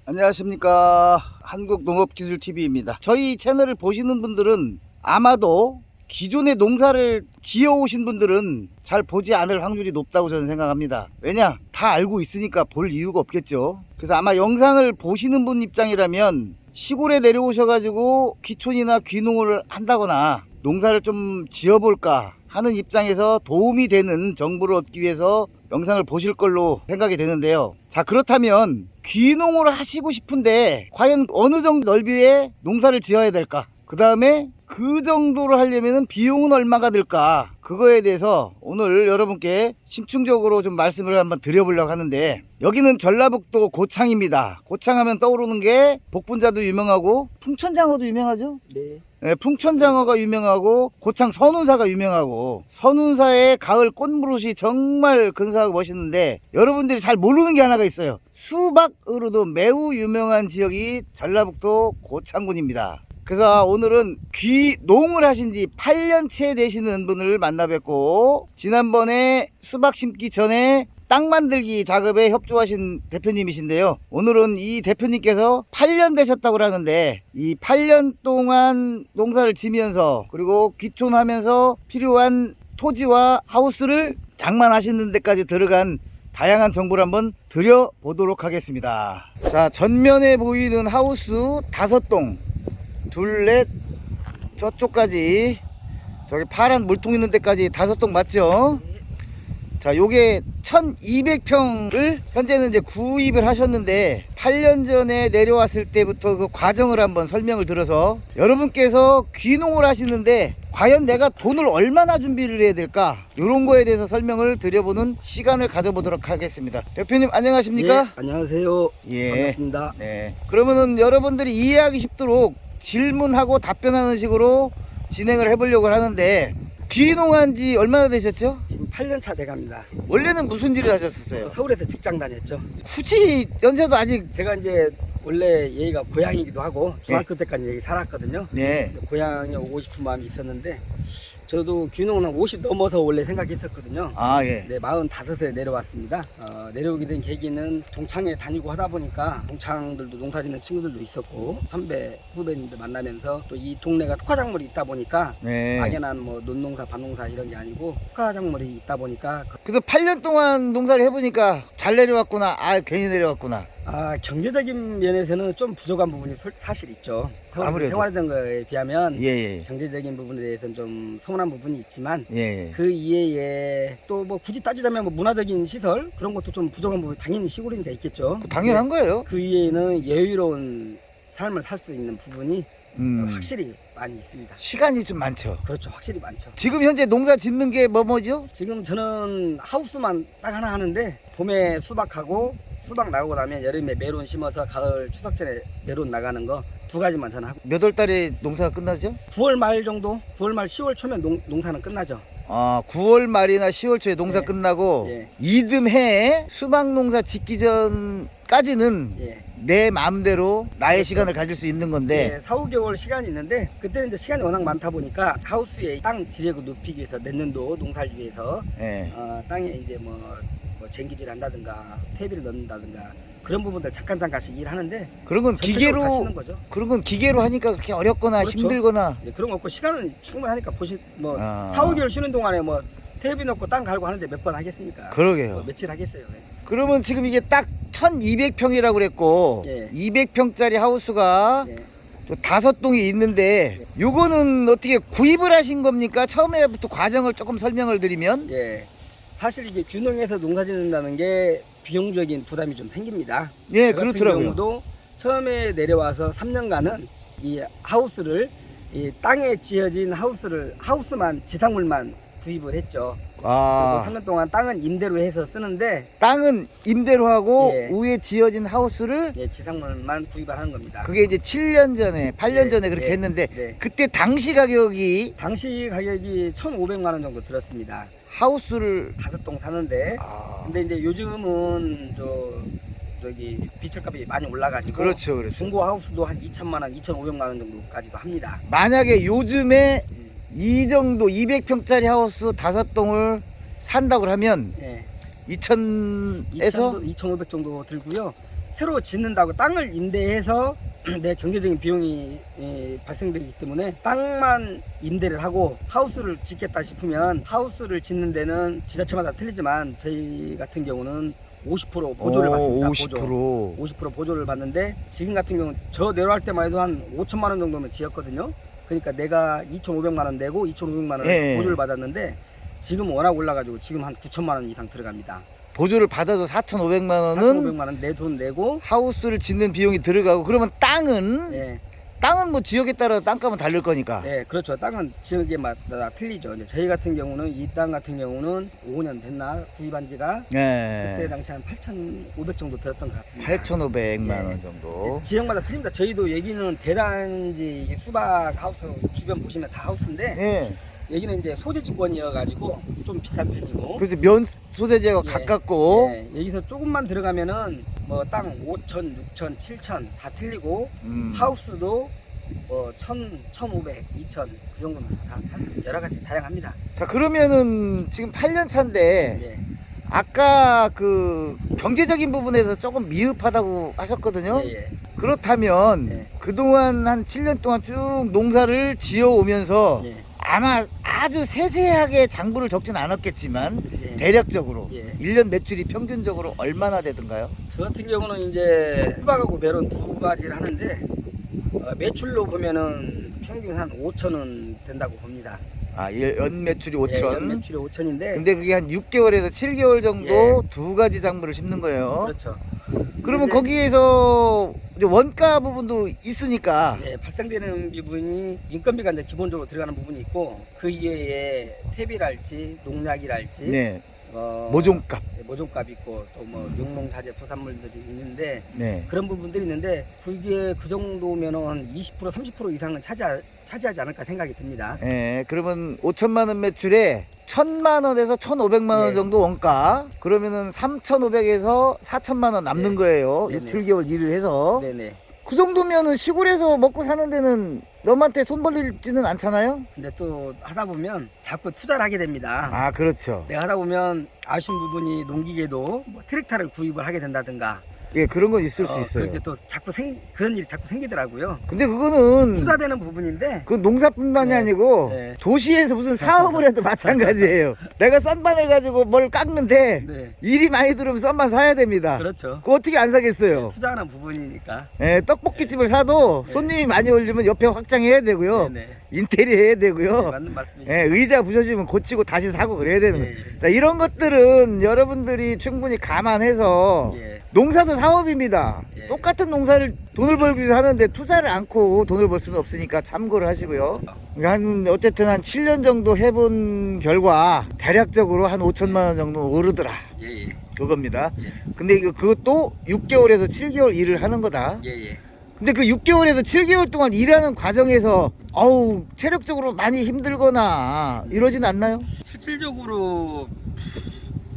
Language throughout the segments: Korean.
안녕하십니까, 한국농업기술TV입니다. 저희 채널을 보시는 분들은 아마도 기존의 농사를 지어오신 분들은 잘 보지 않을 확률이 높다고 저는 생각합니다. 왜냐? 다 알고 있으니까 볼 이유가 없겠죠. 그래서 아마 영상을 보시는 분 입장이라면 시골에 내려오셔가지고 귀촌이나 귀농을 한다거나 농사를 좀 지어볼까 하는 입장에서 도움이 되는 정보를 얻기 위해서 영상을 보실 걸로 생각이 되는데요. 자, 그렇다면 귀농을 하시고 싶은데 과연 어느 정도 넓이의 농사를 지어야 될까? 그 다음에 그 정도로 하려면 비용은 얼마가 들까? 그거에 대해서 오늘 여러분께 심층적으로 좀 말씀을 한번 드려보려고 하는데, 여기는 전라북도 고창입니다. 고창하면 떠오르는 게 복분자도 유명하고 풍천장어도 유명하죠? 네. 네, 풍천장어가 유명하고 고창 선운사가 유명하고, 선운사의 가을 꽃무릇이 정말 근사하고 멋있는데 여러분들이 잘 모르는 게 하나가 있어요. 수박으로도 매우 유명한 지역이 전라북도 고창군입니다. 그래서 오늘은 귀농을 하신 지 8년째 되시는 분을 만나 뵙고, 지난번에 수박 심기 전에 땅 만들기 작업에 협조하신 대표님이신데요. 오늘은 이 대표님께서 8년 되셨다고 하는데, 이 8년 동안 농사를 지면서 그리고 귀촌하면서 필요한 토지와 하우스를 장만하시는 데까지 들어간 다양한 정보를 한번 드려보도록 하겠습니다. 자, 전면에 보이는 하우스 5동, 둘, 넷, 저쪽까지, 저기 파란 물통 있는 데까지 5동 맞죠? 자, 요게 1200평을 현재는 이제 구입을 하셨는데, 8년 전에 내려왔을 때부터 그 과정을 한번 설명을 들어서 여러분께서 귀농을 하시는데 과연 내가 돈을 얼마나 준비를 해야 될까, 이런 거에 대해서 설명을 드려보는 시간을 가져보도록 하겠습니다. 대표님 안녕하십니까? 예, 안녕하세요. 예. 반갑습니다. 네. 그러면은 여러분들이 이해하기 쉽도록 질문하고 답변하는 식으로 진행을 해보려고 하는데, 귀농한 지 얼마나 되셨죠? 지금 8년 차 돼갑니다. 원래는 무슨 일을 하셨었어요? 서울에서 직장 다녔죠. 굳이 연세도 아직. 제가 이제 원래 여기가 고향이기도 하고 중학교 때까지 여기 살았거든요. 네. 고향에 오고 싶은 마음이 있었는데, 저도 귀농은 50 넘어서 원래 생각했었거든요. 아, 예. 네, 45에 내려왔습니다. 내려오게 된 계기는 동창회 다니고 하다 보니까 동창들도 농사 짓는 친구들도 있었고, 선배, 후배님들 만나면서 또 이 동네가 특화작물이 있다 보니까, 네. 막연한 뭐 논농사, 밭농사 이런 게 아니고 특화작물이 있다 보니까, 그래서 8년 동안 농사를 해보니까 잘 내려왔구나, 아, 괜히 내려왔구나. 경제적인 면에서는 좀 부족한 부분이 사실 있죠. 서울에서 아무래도. 생활하던 거에 비하면 예, 예. 경제적인 부분에 대해서는 좀 서운한 부분이 있지만, 예. 그 이외에 또 뭐 굳이 따지자면 뭐 문화적인 시설 그런 것도 좀 부족한 부분이 당연히 시골인데 있겠죠. 당연한 거예요. 그 이외에는 여유로운 삶을 살 수 있는 부분이 확실히 많이 있습니다. 시간이 좀 많죠. 그렇죠, 확실히 많죠. 지금 현재 농사 짓는 게 뭐죠? 지금 저는 하우스만 딱 하나 하는데, 봄에 수박하고 수박 나오고 나면 여름에 메론 심어서 가을 추석 전에 메론 나가는 거 2가지만 저는 하고. 몇 월 달에 농사가 끝나죠? 9월 말 정도, 9월 말 10월 초면 농사는 끝나죠. 9월 말이나 10월 초에 농사 예. 끝나고, 예. 이듬해 수박 농사 짓기 전까지는 예. 내 마음대로 나의 그렇죠. 시간을 가질 수 있는 건데, 4, 5개월 시간이 있는데, 그때는 이제 시간이 워낙 많다 보니까 하우스의 땅 지력을 높이기 위해서, 내년도 농사를 위해서 예. 땅에 이제 뭐 쟁기질 한다든가 퇴비를 넣는다든가 그런 부분들 잠깐씩 일하는데, 그런 건 전체적으로 다 기계로, 쓰는 거죠. 그런 건 기계로 하니까 그렇게 어렵거나 그렇죠. 힘들거나. 예, 그런 거 없고 시간은 충분하니까 4, 아. 5개월 쉬는 동안에 뭐 퇴비 넣고 땅 갈고 하는데 몇 번 하겠습니까? 그러게요. 며칠 하겠어요. 예. 그러면 지금 이게 딱 1200평이라고 그랬고, 예. 200평짜리 하우스가 예. 또 5동이 있는데, 요거는 어떻게 구입을 하신 겁니까? 처음에부터 과정을 조금 설명을 드리면. 예. 사실 이게 귀농해서 농사 짓는다는 게 비용적인 부담이 좀 생깁니다. 예, 저 같은 그렇더라고요. 경우도 처음에 내려와서 3년간은 이 하우스를, 이 땅에 지어진 하우스만 지상물만 구입을 했죠. 그리고 3년 동안 땅은 임대로 해서 쓰는데, 땅은 임대로 하고, 예. 위에 지어진 하우스를, 예, 지상물만 구입을 하는 겁니다. 그게 이제 7년 전에, 8년 네, 전에 그렇게 네, 했는데, 네. 그때 당시 가격이 당시 가격이 1,500만 원 정도 들었습니다. 하우스를, 5동 사는데, 근데 이제 요즘은 저기 비철값이 많이 올라가지고, 그렇죠, 그렇죠. 중고 하우스도 한 2천만 원, 2,500만 원 정도까지도 합니다. 만약에 요즘에 이 정도 200평짜리 하우스 5동을 산다고 하면 예. 2,000에서 2,500 정도 들고요. 새로 짓는다고 땅을 임대해서 내 경제적인 비용이 발생되기 때문에 땅만 임대를 하고 하우스를 짓겠다 싶으면 하우스를 짓는 데는 지자체마다 틀리지만 저희 같은 경우는 50% 보조를 받습니다. 50% 보조를 받는데 지금 같은 경우는 저 내려갈 때만 해도 한 5천만 원 정도면 지었거든요. 그러니까 내가 2,500만 원 내고 2,500만 원 보조를 받았는데 지금 워낙 올라가지고 지금 한 9천만 원 이상 들어갑니다. 보조를 받아도 4,500만 원은 4,500만 원 내 돈 내고 하우스를 짓는 비용이 들어가고 그러면 땅은 땅은 뭐 지역에 따라 땅값은 다를 거니까. 네, 그렇죠. 땅은 지역에마다 틀리죠. 이제 저희 같은 경우는 이 땅 같은 경우는 5년 됐나 구입한 지가 그때 당시 한 8,500 정도 들었던 것 같습니다. 8,500만 원 정도. 지역마다 틀립니다. 저희도 여기는 대단지 수박 하우스 주변 보시면 다 하우스인데 여기는 이제 소재지권이어가지고 좀 비싼 편이고. 그래서 면 소재지가 가깝고. 여기서 조금만 들어가면은 뭐 땅 5천, 6천, 7천 다 틀리고 하우스도 뭐 1,000, 1,500, 2천 그 정도는 다 여러 가지 다양합니다. 자 그러면은 지금 8년 차인데 아까 그 경제적인 부분에서 조금 미흡하다고 하셨거든요. 그렇다면 그동안 한 7년 동안 쭉 농사를 지어 오면서 아마 아주 세세하게 장부를 적진 않았겠지만 대략적으로 1년 매출이 평균적으로 얼마나 되던가요? 저 같은 경우는 이제 수박하고 멜론 두 가지를 하는데 매출로 보면은 평균 한 5천원 된다고 봅니다. 아, 연 매출이 5천. 연 매출이 5천인데. 근데 그게 한 6개월에서 7개월 정도 두 가지 작물을 심는 거예요. 그렇죠. 그러면 거기에서 이제 원가 부분도 있으니까. 발생되는 부분이 인건비가 이제 기본적으로 들어가는 부분이 있고 그 이외에 퇴비랄지 농약이랄지 모종값. 모종값 있고 또 뭐 용농자재 부산물들이 있는데 그런 부분들이 있는데 그게 그 정도면은 한 20% 30% 이상은 차지하지 않을까 생각이 듭니다. 그러면 5천만 원 매출에 1,000만 원에서 1,500만 원 정도 원가. 그러면은 3,500에서 4천만 원 남는 거예요. 6, 7개월 일을 해서. 그 정도면은 시골에서 먹고 사는 데는 너한테 손 벌리지는 않잖아요? 근데 또 하다 보면 자꾸 투자를 하게 됩니다. 아, 그렇죠. 내가 하다 보면 아쉬운 부분이 농기계도 뭐 트랙터를 구입을 하게 된다든가. 그런 건 있을 수 있어요. 그렇게 또 자꾸 그런 일이 자꾸 생기더라고요. 근데 그거는 투자되는 부분인데 그 농사뿐만이 아니고 도시에서 무슨 사업을 해도 마찬가지예요. 내가 썬반을 가지고 뭘 깎는데 일이 많이 들어오면 썬반 사야 됩니다. 그렇죠. 그거 어떻게 안 사겠어요? 투자하는 부분이니까. 떡볶이집을 사도 손님이 많이 올리면 옆에 확장해야 되고요. 인테리어 해야 되고요. 맞는 말씀이시죠. 의자 부서지면 고치고 다시 사고 그래야 되는 거예요. 자, 이런 것들은 여러분들이 충분히 감안해서 농사도 사업입니다. 똑같은 농사를 돈을 벌기 위해서 하는데 투자를 않고 돈을 벌 수는 없으니까 참고를 하시고요. 어쨌든 한 7년 정도 해본 결과 대략적으로 한 5천만 원 정도 오르더라. 그겁니다. 근데 그것도 6개월에서 7개월 일을 하는 거다. 근데 그 6개월에서 7개월 동안 일하는 과정에서 체력적으로 많이 힘들거나 이러진 않나요? 실질적으로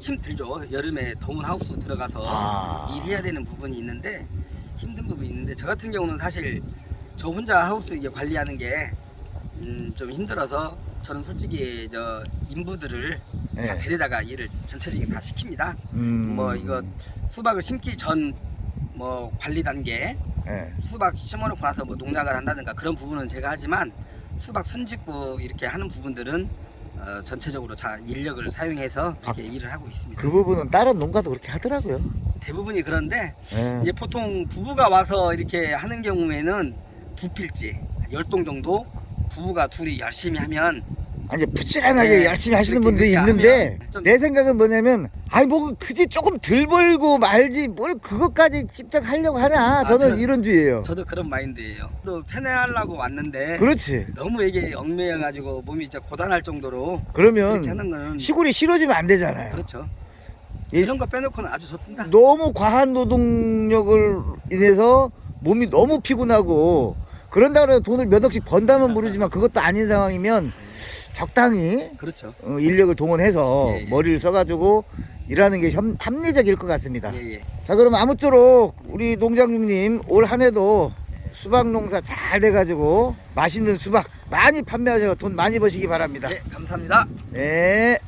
힘들죠. 여름에 더운 하우스 들어가서 일해야 되는 부분이 있는데 힘든 부분이 있는데 저 같은 경우는 사실 저 혼자 하우스 이게 관리하는 게 좀 힘들어서 저는 솔직히 저 인부들을 다 데려다가 일을 전체적인 다 시킵니다. 뭐 이거 수박을 심기 전 뭐 관리 단계 수박 심어놓고 나서 뭐 농약을 한다든가 그런 부분은 제가 하지만 수박 순직구 이렇게 하는 부분들은 전체적으로 다 인력을 사용해서 이렇게 일을 하고 있습니다. 그 부분은 다른 농가도 그렇게 하더라고요. 대부분이 그런데 이제 보통 부부가 와서 이렇게 하는 경우에는 두 필지 10동 정도 부부가 둘이 열심히 하면 아니 부지런하게 열심히 하시는 분들이 있는데 내 생각은 뭐냐면 뭐 그지 조금 덜 벌고 말지 뭘 그것까지 직접 하려고 하냐. 저는 이런 주의예요. 저도 그런 마인드예요. 또 편애하려고 왔는데 그렇지. 너무 이게 얽매여가지고 몸이 진짜 고단할 정도로 그러면 하는 건 시골이 싫어지면 안 되잖아요. 그렇죠. 이런 거 빼놓고는 아주 좋습니다. 너무 과한 노동력을 인해서 몸이 너무 피곤하고 그런다고 해서 돈을 몇 억씩 번다면 모르지만 그것도 아닌 상황이면 적당히 그렇죠. 인력을 동원해서 머리를 써가지고 일하는 게 합리적일 것 같습니다. 자, 그럼 아무쪼록 우리 농장주님 올 한 해도 수박 농사 잘 돼가지고 맛있는 수박 많이 판매하셔서 돈 많이 버시기 바랍니다. 감사합니다. 네.